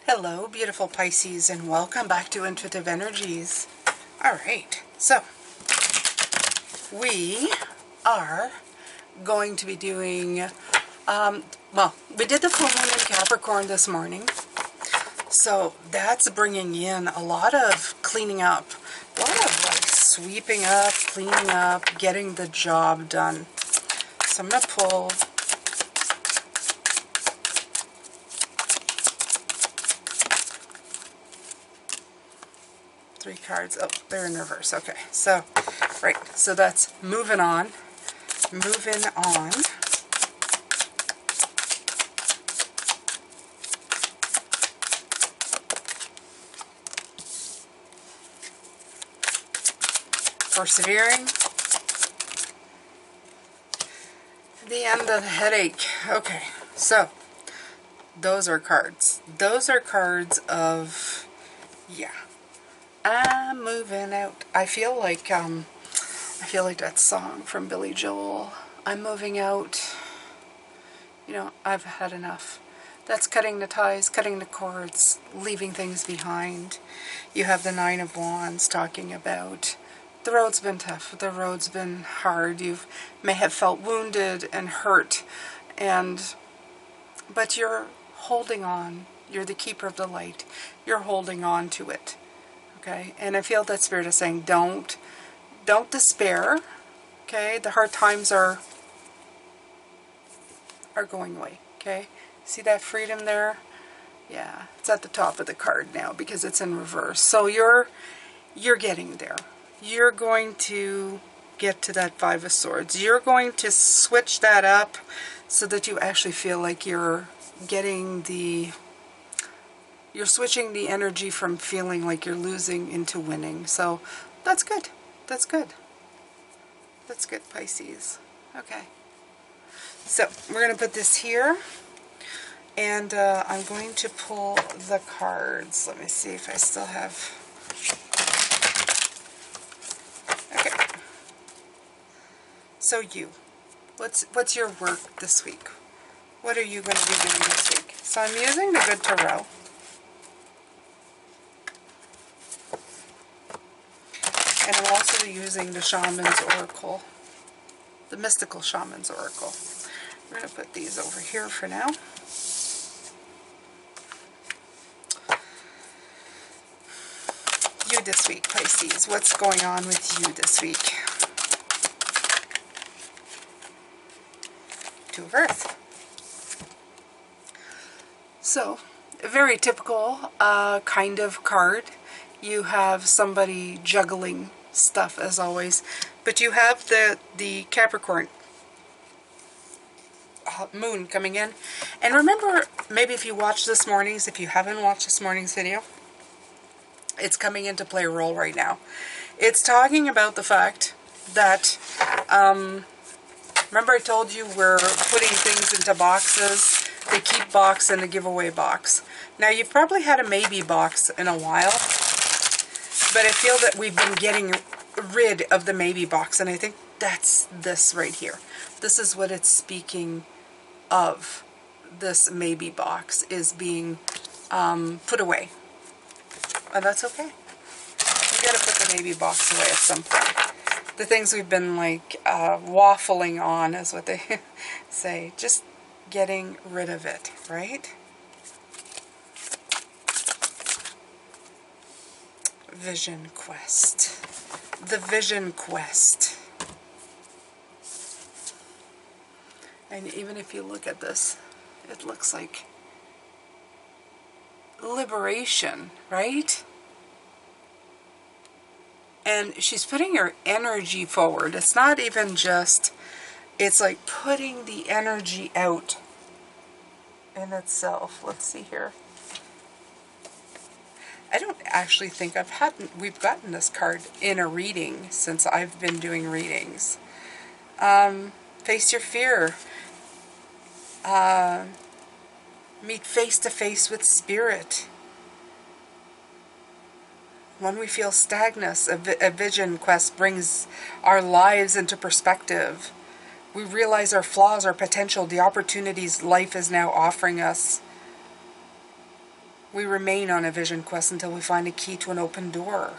Hello, beautiful Pisces, and welcome back to Intuitive Energies. Alright, so we are going to be doing, well, we did the full moon in Capricorn this morning, so that's bringing in a lot of cleaning up, a lot of like sweeping up, cleaning up, getting the job done. So I'm going to pull 3 cards. Oh, they're in reverse. Okay, so, right, so that's moving on. Moving on. Persevering. The end of the headache. Okay, so those are cards. Those are cards of, yeah. I'm moving out. I feel like that song from Billy Joel. I'm moving out. You know, I've had enough. That's cutting the ties, cutting the cords, leaving things behind. You have the Nine of Wands talking about the road's been tough, the road's been hard. You may have felt wounded and hurt, but you're holding on. You're the keeper of the light. You're holding on to it. Okay, and I feel that Spirit is saying, don't despair. Okay, the hard times are going away. Okay, see that freedom there? Yeah, it's at the top of the card now because it's in reverse. So you're getting there. You're going to get to that Five of Swords. You're going to switch that up so that you actually feel like you're getting the. You're switching the energy from feeling like you're losing into winning. So that's good. That's good. That's good, Pisces. Okay. So we're going to put this here. And I'm going to pull the cards. Let me see if I still have. Okay. So you. What's your work this week? What are you going to be doing this week? So I'm using the Good Tarot. And I'm also using the Shaman's Oracle, the Mystical Shaman's Oracle. We're going to put these over here for now. You this week, Pisces. What's going on with you this week? Two of Earth. So, a very typical kind of card. You have somebody juggling stuff as always, but you have the Capricorn moon coming in. And remember, maybe if you watched this morning's, if you haven't watched this morning's video, it's coming into play a role right now. It's talking about the fact that, remember I told you we're putting things into boxes, the keep box and the giveaway box. Now you've probably had a maybe box in a while, but I feel that we've been getting rid of the maybe box, and I think that's this right here. This is what it's speaking of. This maybe box is being put away. And that's okay. We gotta put the maybe box away at some point. The things we've been like waffling on is what they say. Just getting rid of it, right? Vision Quest. The Vision Quest. And even if you look at this, it looks like liberation, right? And she's putting her energy forward. It's not even just, it's like putting the energy out in itself. Let's see here. I don't actually think we've gotten this card in a reading since I've been doing readings. Face your fear. Meet face to face with Spirit. When we feel stagnant, a vision quest brings our lives into perspective. We realize our flaws, our potential, the opportunities life is now offering us. We remain on a vision quest until we find a key to an open door.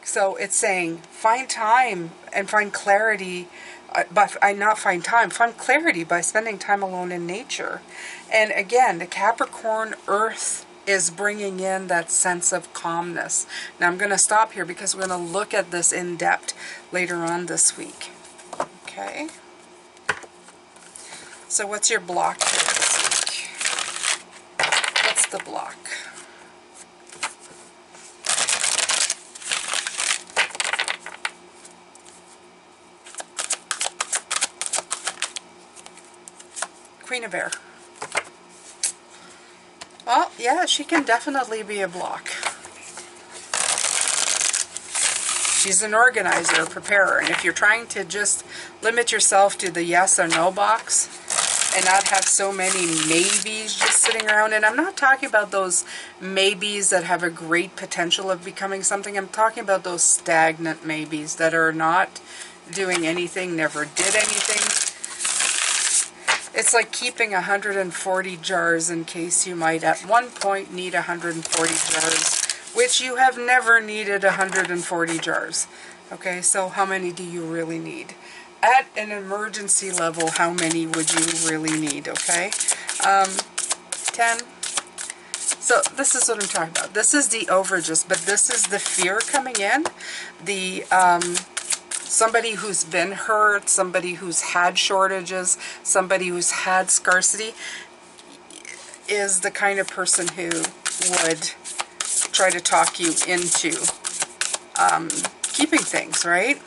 So it's saying find time and find clarity, find clarity by spending time alone in nature. And again, the Capricorn Earth is bringing in that sense of calmness. Now I'm going to stop here because we're going to look at this in depth later on this week. Okay. So what's your block here this week? What's the block? Queen of Air. Well, yeah, she can definitely be a block. She's an organizer, a preparer, and if you're trying to just limit yourself to the yes or no box and not have so many maybes just sitting around, and I'm not talking about those maybes that have a great potential of becoming something. I'm talking about those stagnant maybes that are not doing anything, never did anything. It's like keeping 140 jars in case you might at one point need 140 jars, which you have never needed 140 jars. Okay, so how many do you really need? At an emergency level, how many would you really need? Okay, 10. So this is what I'm talking about. This is the overages, but this is the fear coming in. The somebody who's been hurt, somebody who's had shortages, somebody who's had scarcity is the kind of person who would try to talk you into keeping things, right?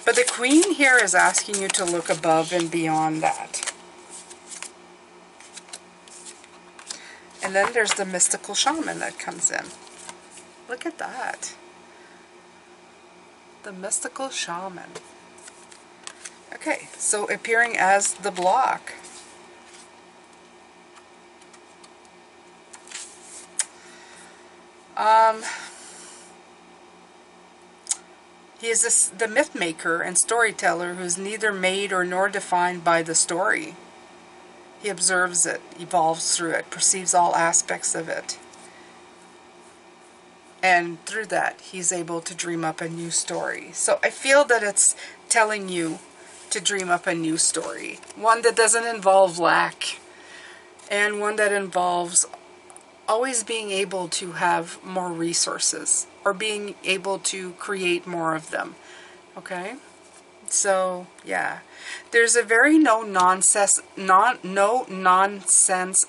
But the Queen here is asking you to look above and beyond that. And then there's the mystical shaman that comes in. Look at that. The mystical shaman. Okay, so appearing as the block. He is the myth maker and storyteller who's neither made or nor defined by the story. He observes it, evolves through it, perceives all aspects of it. And through that, he's able to dream up a new story. So I feel that it's telling you to dream up a new story. One that doesn't involve lack. And one that involves always being able to have more resources. Or being able to create more of them. Okay? So, yeah. There's a very no-nonsense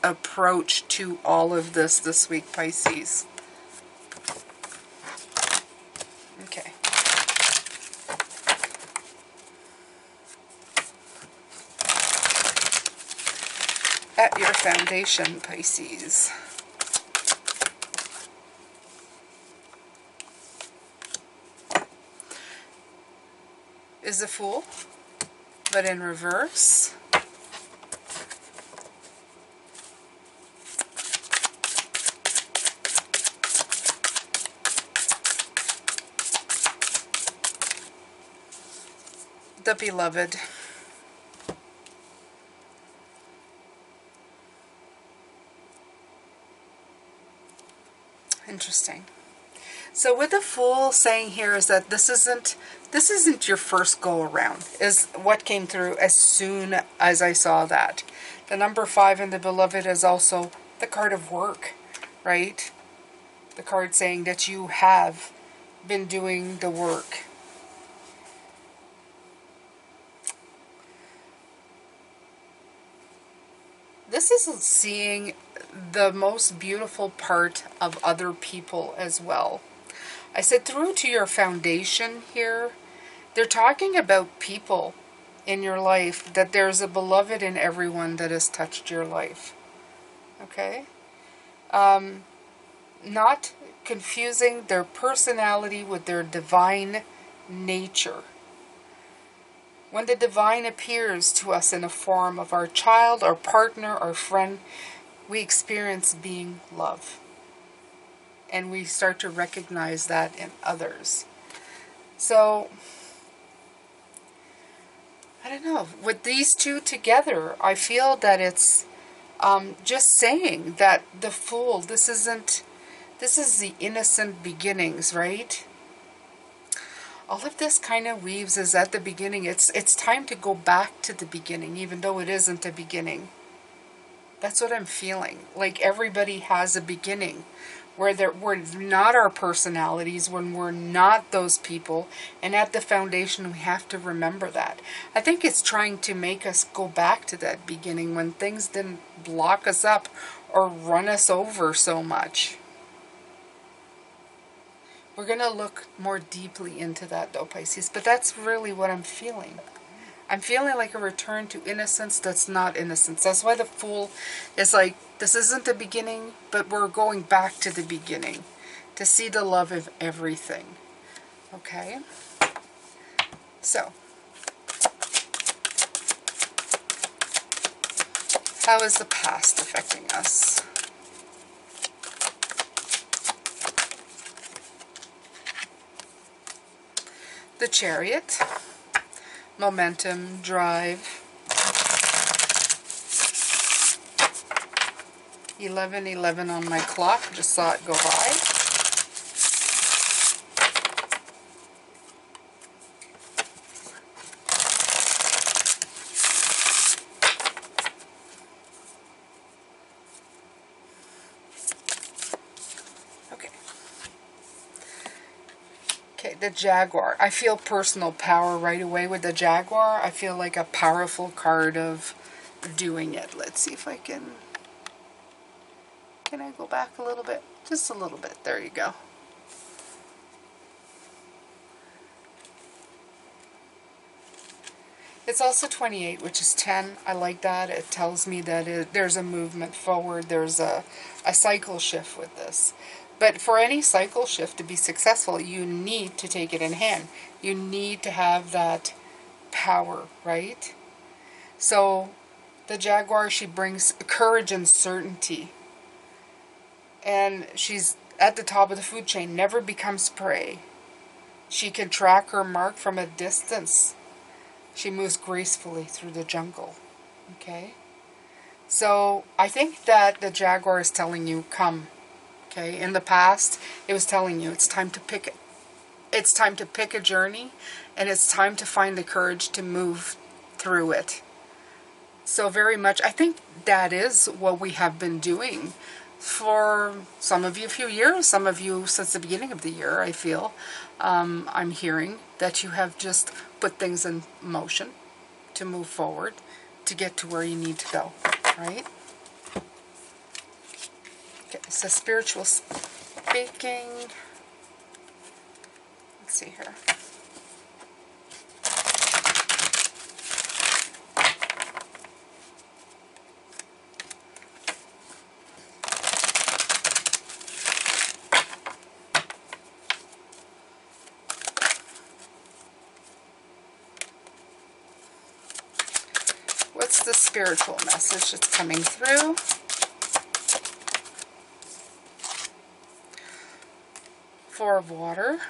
approach to all of this week, Pisces. Okay. At your foundation, Pisces. Is the Fool, but in reverse. The Beloved. Interesting. So with the Fool saying here is that this isn't your first go around, is what came through as soon as I saw that. The number 5 in the Beloved is also the card of work, right? The card saying that you have been doing the work. This is seeing the most beautiful part of other people as well. I said through to your foundation here, they're talking about people in your life, that there's a beloved in everyone that has touched your life. Okay? Not confusing their personality with their divine nature. When the divine appears to us in a form of our child, our partner, our friend, we experience being love. And we start to recognize that in others. So, I don't know. With these two together, I feel that it's Just saying that the Fool, this is the innocent beginnings, right? All of this kind of weaves is at the beginning. It's time to go back to the beginning, even though it isn't a beginning. That's what I'm feeling. Like everybody has a beginning. Where we're not our personalities, when we're not those people, and at the foundation we have to remember that. I think it's trying to make us go back to that beginning when things didn't block us up or run us over so much. We're going to look more deeply into that though, Pisces, but that's really what I'm feeling. I'm feeling like a return to innocence that's not innocence. That's why the Fool is like, this isn't the beginning, but we're going back to the beginning to see the love of everything. Okay? So, how is the past affecting us? The Chariot, momentum, drive, 11:11 on my clock, just saw it go by. Okay, the Jaguar. I feel personal power right away with the Jaguar. I feel like a powerful card of doing it. Let's see if I can I go back a little bit? Just a little bit. There you go. It's also 28, which is 10. I like that. It tells me that there's a movement forward. There's a cycle shift with this. But for any cycle shift to be successful, you need to take it in hand. You need to have that power, right? So the Jaguar, she brings courage and certainty. And she's at the top of the food chain, never becomes prey. She can track her mark from a distance. She moves gracefully through the jungle. Okay? So I think that the Jaguar is telling you, come. Okay? In the past, it was telling you it's time to pick it. It's time to pick a journey, and it's time to find the courage to move through it. So very much, I think that is what we have been doing for some of you a few years, some of you since the beginning of the year, I feel. I'm hearing that you have just put things in motion to move forward, to get to where you need to go, right? Okay, so spiritual speaking. Let's see here. What's the spiritual message that's coming through? Four of Water.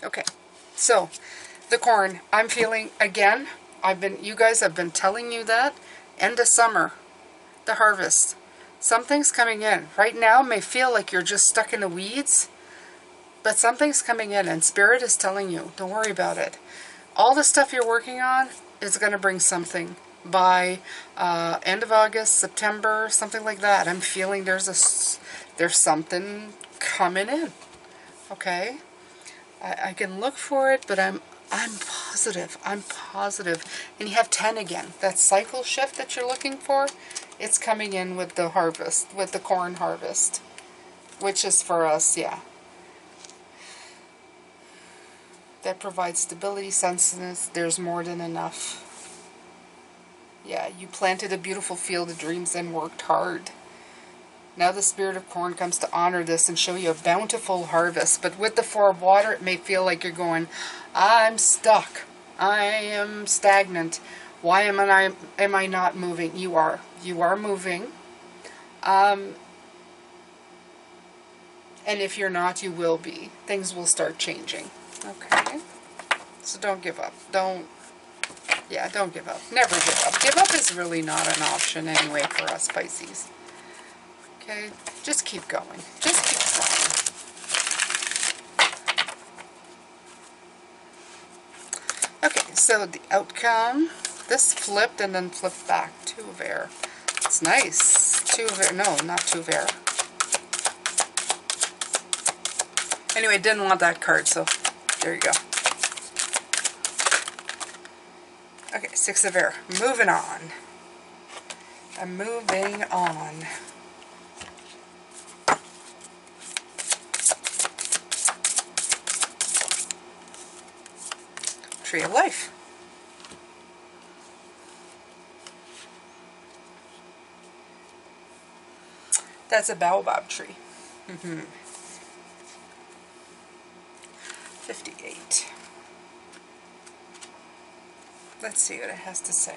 Okay, so the corn, I'm feeling again, you guys have been telling you that end of summer, the harvest. Something's coming in. Right now may feel like you're just stuck in the weeds, but something's coming in and Spirit is telling you, don't worry about it. All the stuff you're working on is going to bring something by end of August, September, something like that. I'm feeling there's something coming in. Okay? I can look for it, but I'm positive. I'm positive. And you have 10 again. That cycle shift that you're looking for, it's coming in with the harvest, with the corn harvest, which is for us, yeah. That provides stability, sensitivity. There's more than enough. Yeah, you planted a beautiful field of dreams and worked hard. Now the Spirit of Corn comes to honor this and show you a bountiful harvest. But with the Four of Water, it may feel like you're going, I'm stuck. I am stagnant. Why am I not moving? You are. You are moving. And if you're not, you will be. Things will start changing. Okay? So don't give up. Don't give up. Never give up. Give up is really not an option anyway for us Pisces. Okay? Just keep going. Just keep trying. Okay, so the outcome, this flipped and then flipped back. Two of air. It's nice. Two of air. No, not two of air. Anyway, didn't want that card, so there you go. Okay, six of air. Moving on. I'm moving on. Tree of life. That's a baobab tree. 58. Let's see what it has to say.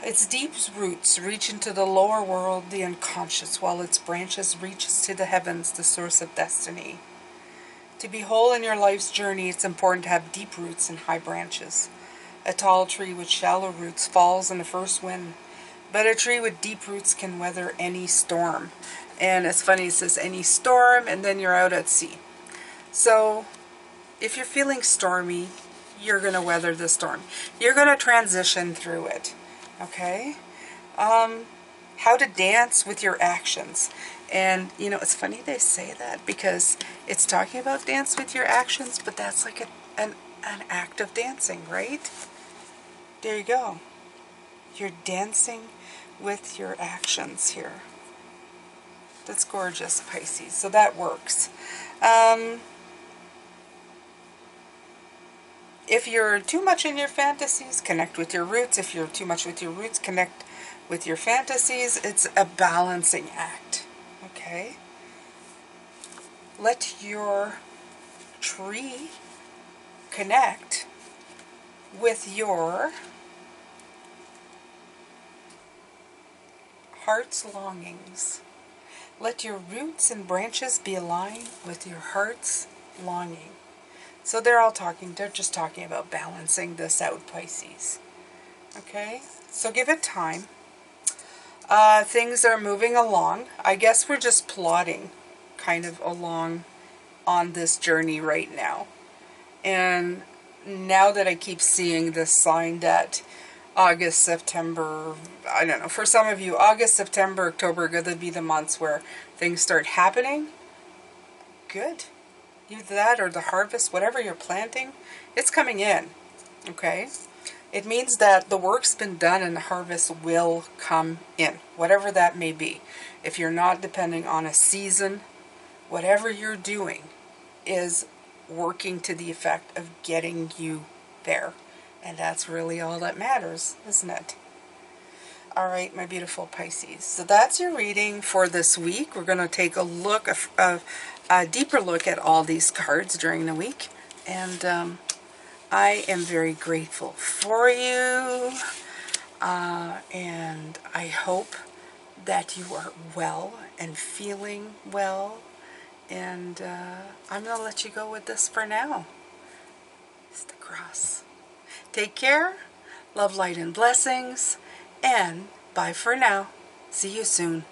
Its deep roots reach into the lower world, the unconscious, while its branches reaches to the heavens, the source of destiny. To be whole in your life's journey, it's important to have deep roots and high branches. A tall tree with shallow roots falls in the first wind, but a tree with deep roots can weather any storm. And it's funny, it says any storm, and then you're out at sea. So if you're feeling stormy, you're going to weather the storm. You're going to transition through it. Okay? How to dance with your actions. And, you know, it's funny they say that because it's talking about dance with your actions, but that's like an act of dancing, right? There you go. You're dancing with your actions here. That's gorgeous, Pisces. So that works. If you're too much in your fantasies, connect with your roots. If you're too much with your roots, connect with your fantasies. It's a balancing act. Okay? Let your tree connect with your heart's longings. Let your roots and branches be aligned with your heart's longing. So they're just talking about balancing this out, Pisces. Okay? So give it time. Things are moving along. I guess we're just plodding kind of along on this journey right now. And now that I keep seeing this sign that August, September, I don't know, for some of you, August, September, October are going to be the months where things start happening. Good. Either that or the harvest, whatever you're planting, it's coming in. Okay? It means that the work's been done and the harvest will come in, whatever that may be. If you're not depending on a season, whatever you're doing is working to the effect of getting you there. And that's really all that matters, isn't it? All right, my beautiful Pisces. So that's your reading for this week. We're going to take a look, a deeper look at all these cards during the week. And I am very grateful for you. And I hope that you are well and feeling well. And I'm going to let you go with this for now. It's the cross. Take care. Love, light, and blessings. And bye for now. See you soon.